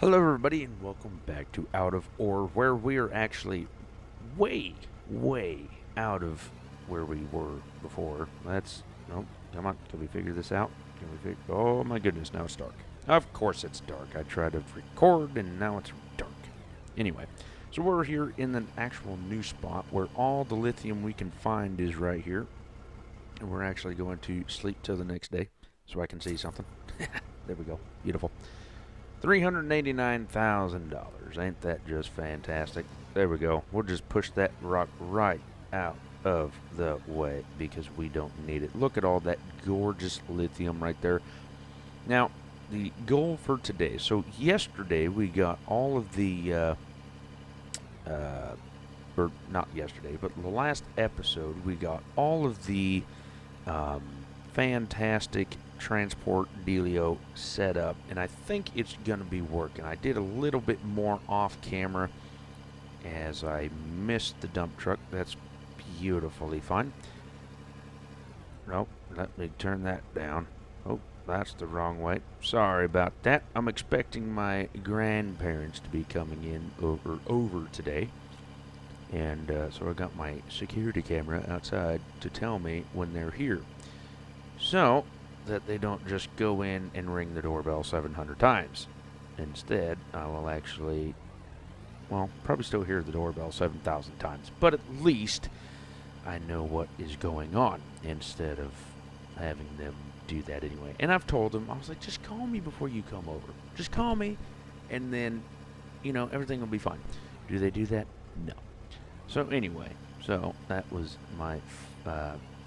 Hello, everybody, and welcome back to Out of Ore, where we are actually way out of where we were before. No, come on, can we figure this out? Can we figure? Oh my goodness, now it's dark. Of course it's dark. I tried to record, and now it's dark. Anyway, so we're here in an actual new spot where all the lithium we can find is right here, and we're actually going to sleep till the next day, so I can see something. There we go. Beautiful. $389,000. Ain't that just fantastic? There we go. We'll just push that rock right out of the way because we don't need it. Look at all that gorgeous lithium right there. Now, the goal for today. So yesterday we got all of the, or not yesterday, but the last episode we got all of the um, fantastic transport dealio set up, and I think it's gonna be working. I did a little bit more off camera as I missed the dump truck. That's beautifully fine. Nope, let me turn that down. Oh, that's the wrong way. Sorry about that. I'm expecting my grandparents to be coming in over today, and so I got my security camera outside to tell me when they're here, so that they don't just go in and ring the doorbell 700 times. Instead, I will actually, well, probably still hear the doorbell 7,000 times, but at least I know what is going on instead of having them do that anyway. And I've told them, I was like, just call me before you come over. Just call me, and then, everything will be fine. Do they do that? No. So anyway, so that was my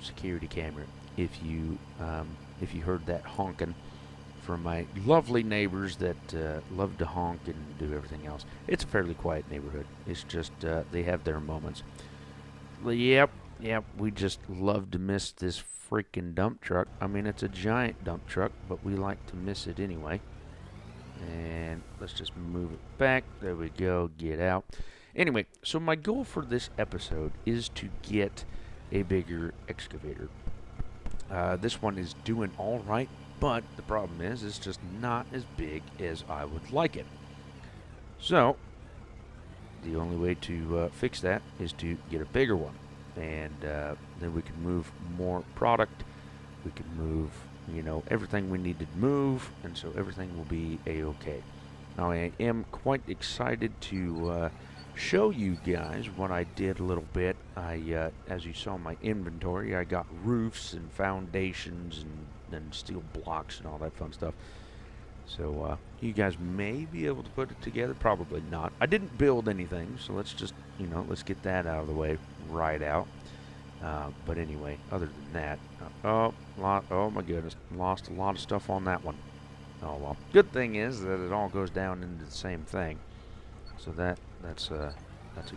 security camera. If you heard that honking from my lovely neighbors that love to honk and do everything else, it's a fairly quiet neighborhood. It's just they have their moments. Yep, we just love to miss this freaking dump truck. I mean, it's a giant dump truck, but we like to miss it anyway. And let's just move it back. There we go. Get out. Anyway, so my goal for this episode is to get a bigger excavator. This one is doing all right, but the problem is it's just not as big as I would like it. So the only way to fix that is to get a bigger one, and then we can move more product. We can move, everything we need to move, and so everything will be a-okay. Now I am quite excited to show you guys what I did a little bit. As you saw in my inventory, I got roofs and foundations and steel blocks and all that fun stuff. So you guys may be able to put it together. Probably not. I didn't build anything, so let's just, let's get that out of the way right out. But anyway, other than that, oh my goodness, lost a lot of stuff on that one. Oh well. Good thing is that it all goes down into the same thing. So that's a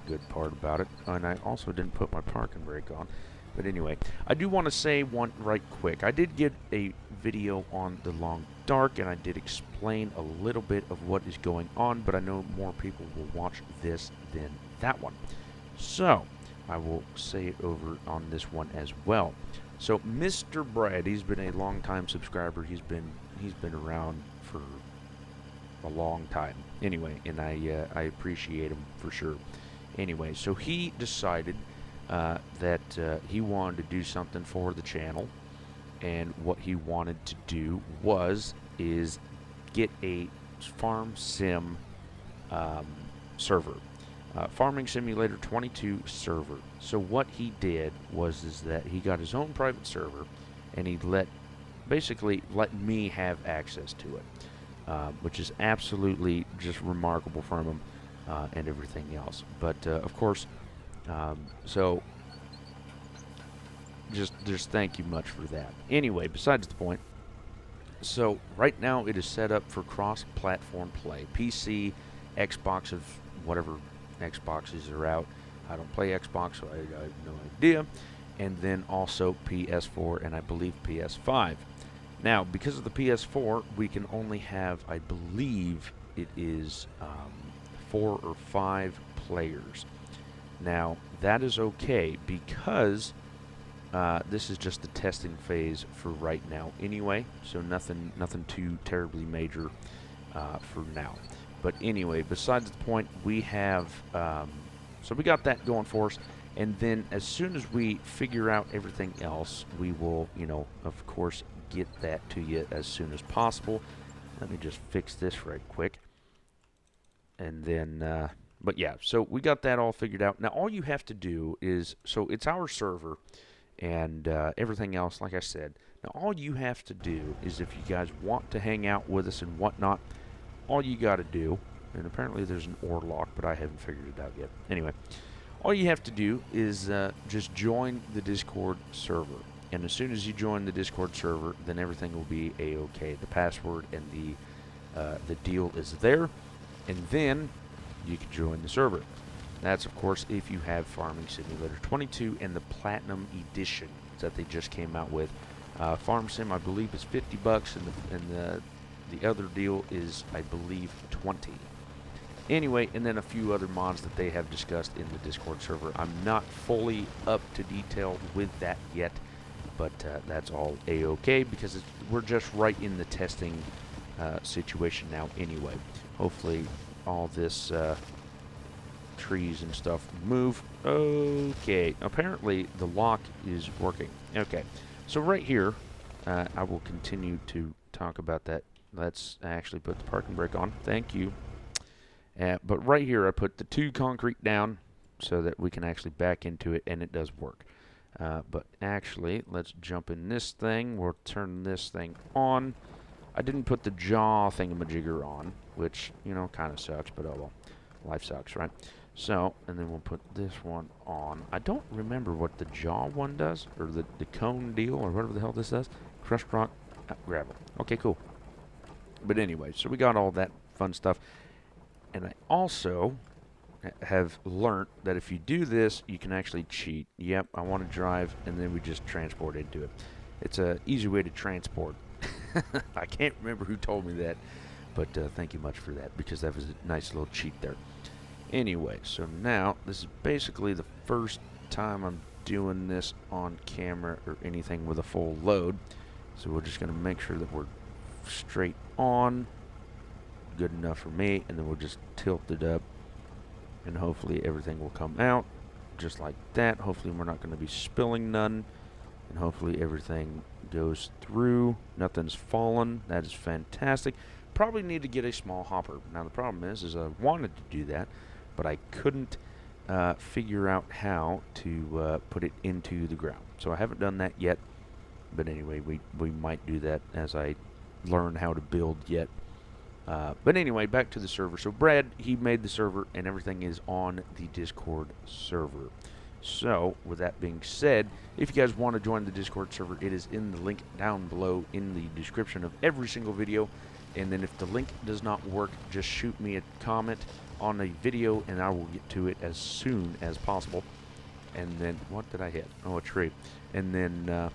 good part about it. And I also didn't put my parking brake on. But anyway, I do want to say one right quick. I did get a video on the Long Dark, and I did explain a little bit of what is going on, but I know more people will watch this than that one. So I will say it over on this one as well. So Mr. Brad, he's been a long time subscriber. He's been around for a long time. Anyway, and I appreciate him for sure. Anyway, so he decided that he wanted to do something for the channel, and what he wanted to do is get a farm sim server, Farming Simulator 22 server. So what he did is that he got his own private server, and he basically let me have access to it, which is absolutely just remarkable from him, and everything else. But of course, so just thank you much for that. Anyway, besides the point. So right now it is set up for cross-platform play, PC, Xbox, of whatever Xboxes are out. I don't play Xbox, so I have no idea. And then also PS4 and I believe PS5. Now, because of the PS4, we can only have, I believe it is 4 or 5 players. Now, that is okay because this is just the testing phase for right now anyway, so nothing too terribly major for now. But anyway, besides the point, we have so we got that going for us. And then as soon as we figure out everything else, we will, of course, get that to you as soon as possible. Let me just fix this right quick. And then, but yeah, so we got that all figured out. Now, all you have to do is, so it's our server and everything else, like I said. Now, all you have to do is if you guys want to hang out with us and whatnot, all you got to do, and apparently there's an ore lock, but I haven't figured it out yet. Anyway, all you have to do is just join the Discord server. And as soon as you join the Discord server, then everything will be a-okay. The password and the deal is there, and then you can join the server. That's, of course, if you have Farming Simulator 22 and the Platinum Edition that they just came out with. Farm Sim, I believe, is $50, and the other deal is, I believe, 20. Anyway, and then a few other mods that they have discussed in the Discord server. I'm not fully up to detail with that yet, but that's all a-okay because we're just right in the testing situation now anyway. Hopefully all this trees and stuff move. Okay, apparently the lock is working. Okay, so right here, I will continue to talk about that. Let's actually put the parking brake on. Thank you. But right here, I put the 2 concrete down so that we can actually back into it, and it does work. But actually, let's jump in this thing. We'll turn this thing on. I didn't put the jaw thingamajigger on, which, kind of sucks, but oh well. Life sucks, right? So, and then we'll put this one on. I don't remember what the jaw one does, or the cone deal, or whatever the hell this does. Crushed rock, gravel. Okay, cool. But anyway, so we got all that fun stuff. And I also have learned that if you do this, you can actually cheat. Yep, I want to drive, and then we just transport into it. It's an easy way to transport. I can't remember who told me that, but thank you much for that, because that was a nice little cheat there. Anyway, so now, this is basically the first time I'm doing this on camera or anything with a full load. So we're just going to make sure that we're straight on. Good enough for me, and then we'll just tilt it up, and hopefully everything will come out just like that. Hopefully we're not going to be spilling none, and hopefully everything goes through. Nothing's fallen. That is fantastic. Probably need to get a small hopper. Now the problem is I wanted to do that, but I couldn't figure out how to put it into the ground. So I haven't done that yet, but anyway, we might do that as I learn how to build yet. But anyway, back to the server. So Brad, he made the server, and everything is on the Discord server. So, with that being said, if you guys want to join the Discord server, it is in the link down below in the description of every single video. And then if the link does not work, just shoot me a comment on a video, and I will get to it as soon as possible. And then, what did I hit? Oh, a tree. And then,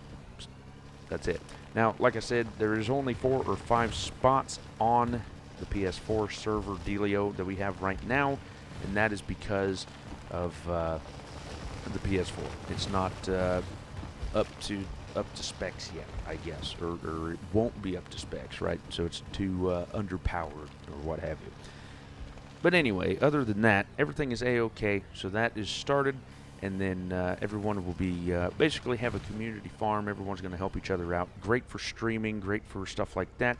that's it. Now, like I said, there is only 4 or 5 spots on the PS4 server dealio that we have right now, and that is because of the PS4. It's not up to specs yet, I guess, or it won't be up to specs, right? So it's too underpowered or what have you. But anyway, other than that, everything is a-okay. So that is started, and then everyone will be basically have a community farm. Everyone's going to help each other out. Great for streaming, great for stuff like that.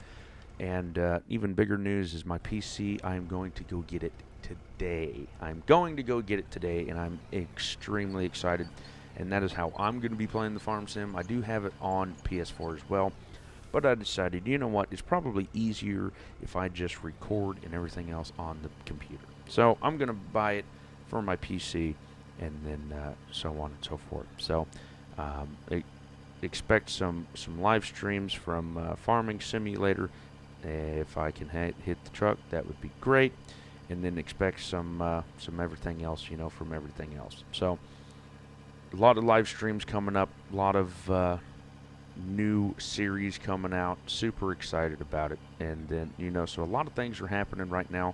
And even bigger news is my PC. I am going to go get it today. I'm going to go get it today, and I'm extremely excited. And that is how I'm going to be playing the Farm Sim. I do have it on PS4 as well, but I decided, you know what, it's probably easier if I just record and everything else on the computer. So I'm going to buy it for my PC, and then so on and so forth. So expect some live streams from Farming Simulator. If I can hit the truck, that would be great. And then expect some everything else, from everything else. So a lot of live streams coming up, a lot of new series coming out. Super excited about it. And then, so a lot of things are happening right now,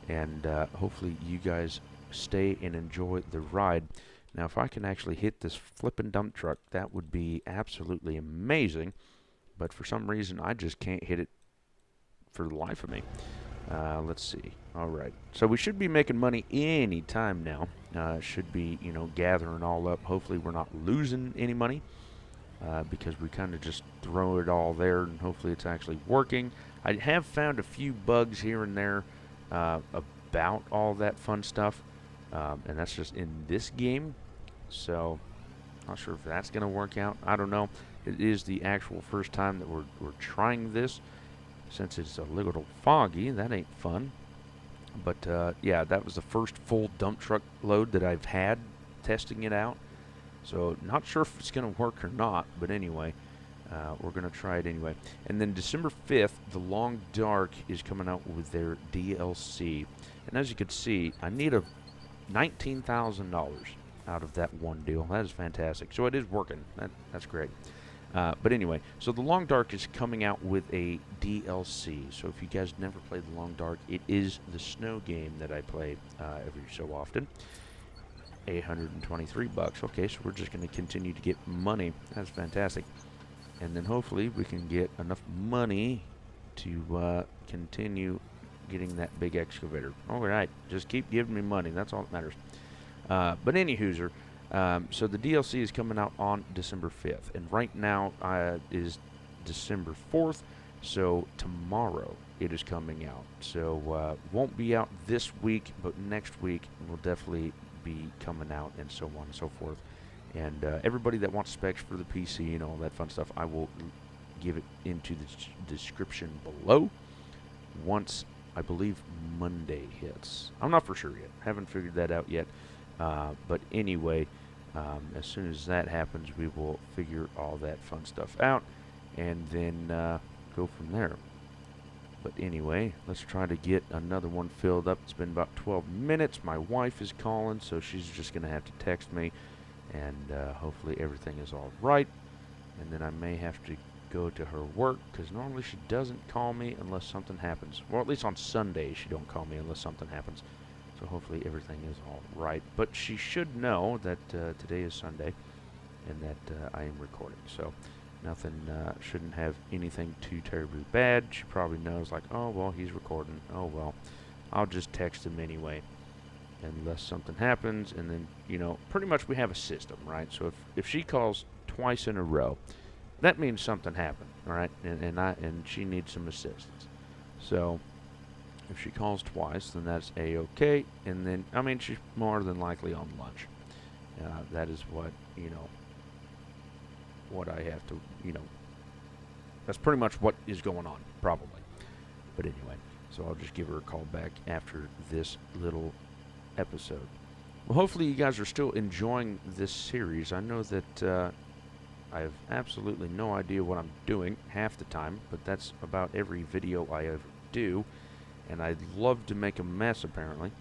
and hopefully you guys stay and enjoy the ride. Now, if I can actually hit this flippin' dump truck, that would be absolutely amazing. But for some reason, I just can't hit it for the life of me. Let's see. All right. So we should be making money any time now. Should be, gathering all up. Hopefully we're not losing any money because we kind of just throw it all there, and hopefully it's actually working. I have found a few bugs here and there about all that fun stuff, and that's just in this game. So not sure if that's going to work out. I don't know. It is the actual first time that we're trying this. Since it's a little foggy, that ain't fun. But yeah, that was the first full dump truck load that I've had testing it out. So not sure if it's going to work or not, but anyway, we're going to try it anyway. And then December 5th, The Long Dark is coming out with their DLC. And as you can see, I need a $19,000 out of that one deal. That is fantastic. So it is working. That's great. But anyway, so The Long Dark is coming out with a DLC. So if you guys never played The Long Dark, it is the snow game that I play every so often. $823. Okay, so we're just going to continue to get money. That's fantastic. And then hopefully we can get enough money to continue getting that big excavator. All right, just keep giving me money. That's all that matters. But anywhozer, so the DLC is coming out on December 5th. And right now is December 4th. So tomorrow it is coming out. So won't be out this week, but next week will definitely be coming out, and so on and so forth. And everybody that wants specs for the PC and all that fun stuff, I will give it into the description below once, I believe, Monday hits. I'm not for sure yet. Haven't figured that out yet. But anyway, as soon as that happens, we will figure all that fun stuff out and then go from there. But anyway, let's try to get another one filled up. It's been about 12 minutes. My wife is calling, so she's just going to have to text me, and hopefully everything is all right. And then I may have to go to her work, because normally she doesn't call me unless something happens. Well, at least on Sundays she don't call me unless something happens. So hopefully everything is all right. But she should know that today is Sunday and that I am recording. So nothing, shouldn't have anything too terribly bad. She probably knows, like, oh, well, he's recording. Oh, well, I'll just text him anyway, unless something happens. And then, pretty much we have a system, right? So if she calls twice in a row, that means something happened, all right? And she needs some assistance. So if she calls twice, then that's A-okay. And then, I mean, she's more than likely on lunch. That is what, what I have to, that's pretty much what is going on, probably. But anyway, so I'll just give her a call back after this little episode. Well, hopefully you guys are still enjoying this series. I know that I have absolutely no idea what I'm doing half the time, but that's about every video I ever do. And I'd love to make a mess, apparently,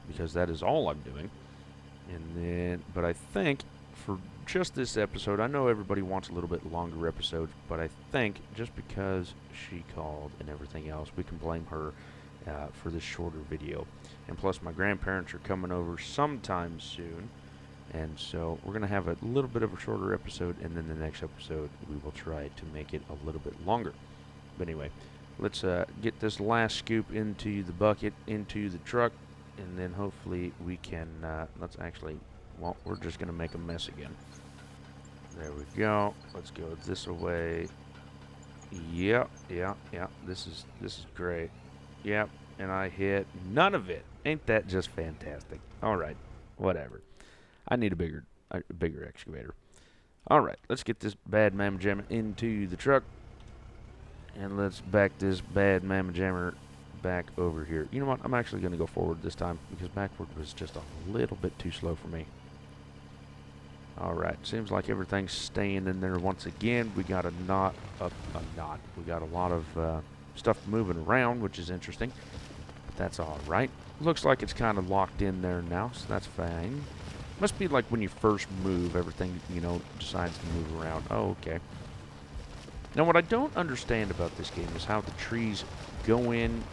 because that is all I'm doing. But I think for just this episode, I know everybody wants a little bit longer episodes, but I think just because she called and everything else, we can blame her for this shorter video. And plus, my grandparents are coming over sometime soon, and so we're going to have a little bit of a shorter episode, and then the next episode we will try to make it a little bit longer. But anyway, let's get this last scoop into the bucket, into the truck, and then hopefully we can, well, we're just going to make a mess again. There we go. Let's go this way. Yep. This is great. Yep, and I hit none of it. Ain't that just fantastic? All right, whatever. I need a bigger excavator. All right, let's get this bad mamma jammer into the truck, and let's back this bad mamma jammer back over here. You know what? I'm actually going to go forward this time because backward was just a little bit too slow for me. All right, seems like everything's staying in there once again. We got a knot. We got a lot of stuff moving around, which is interesting. But that's all right. Looks like it's kind of locked in there now, so that's fine. Must be like when you first move, everything, decides to move around. Oh, okay. Now, what I don't understand about this game is how the trees go in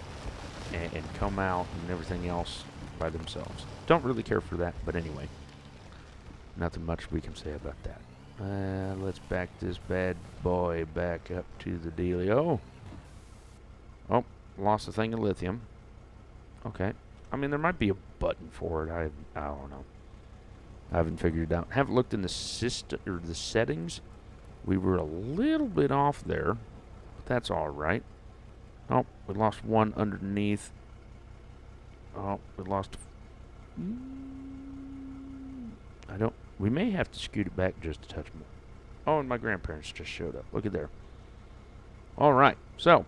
and come out and everything else by themselves. Don't really care for that, but anyway. Nothing much we can say about that. Let's back this bad boy back up to the dealio. Oh, lost a thing of lithium. Okay. I mean, there might be a button for it. I don't know. I haven't figured it out. Haven't looked in the system or the settings. We were a little bit off there, but that's all right. Oh, we lost one underneath. Oh, we lost. I don't. We may have to scoot it back just a touch more. Oh, and my grandparents just showed up. Look at there. All right. So,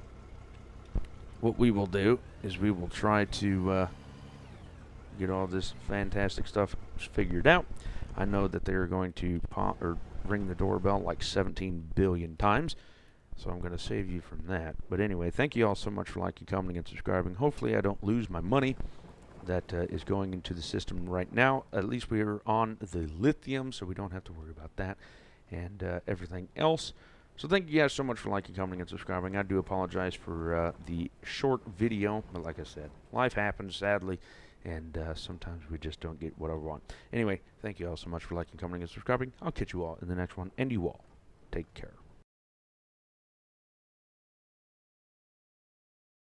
what we will do is we will try to get all this fantastic stuff figured out. I know that they're going to pop or ring the doorbell like 17 billion times, so I'm going to save you from that. But anyway, thank you all so much for liking, commenting, and subscribing. Hopefully I don't lose my money that is going into the system right now. At least we are on the lithium, so we don't have to worry about that and everything else. So thank you guys so much for liking, commenting, and subscribing. I do apologize for the short video, but like I said, life happens, sadly, and sometimes we just don't get what I want. Anyway, thank you all so much for liking, commenting, and subscribing. I'll catch you all in the next one, and you all take care.